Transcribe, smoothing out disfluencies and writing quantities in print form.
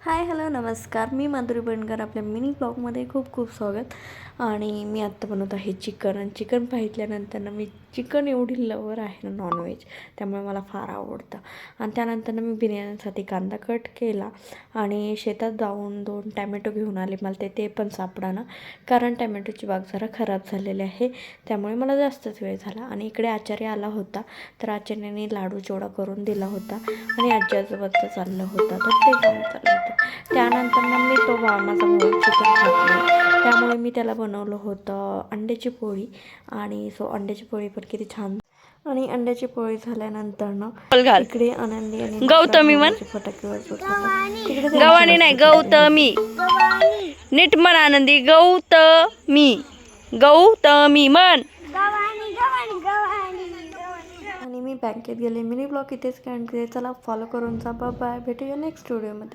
Hi hello नमस्कार, मी माधुरी बनकर. आपल्या mini ब्लॉगमध्ये खूप खूप स्वागत. आणि मी आत्ता बनवत आहे चिकन. आणि चिकन पाहिल्यानंतर ना मी चिकन एवढी लवर आहे ना नॉनव्हेज, त्यामुळे मला फार आवडतं. आणि त्यानंतर मी बिर्याणीसाठी कांदा कट केला आणि शेतात जाऊन 2 टॅमॅटो घेऊन आले. मला ते पण सापडाना, कारण टॅमॅटोची बाग जरा खराब झालेली आहे, त्यामुळे मला जास्तच वेळ झाला. आणि इकडे आचार्य आला होता, तर आचार्याने लाडू चिवडा करून दिला होता आणि आजी आजोबाचं चाललं होतं, तर ते काम चाललं होतं. त्यानंतर मग मी माझा भाऊ चिकन खात नाही, त्यामुळे मी त्याला बनवलं होतं अंड्याची पोळी. आणि अंड्याची पोळी पण किती छान. आणि अंड्याची पोळी झाल्यानंतर ना इकडे आनंदी आणि गौतमी म्हण. फटाके वाजवत होता. तिकडे गवाणी नाही, गौतमी. नीट म्हण आनंदी. गौतमी म्हण. आणि मी बँकेत गेले. मिनी ब्लॉग इथेच कॅन्ड केले. चला फॉलो करून जा. बाय, भेटूया नेक्स्ट व्हिडिओमध्ये.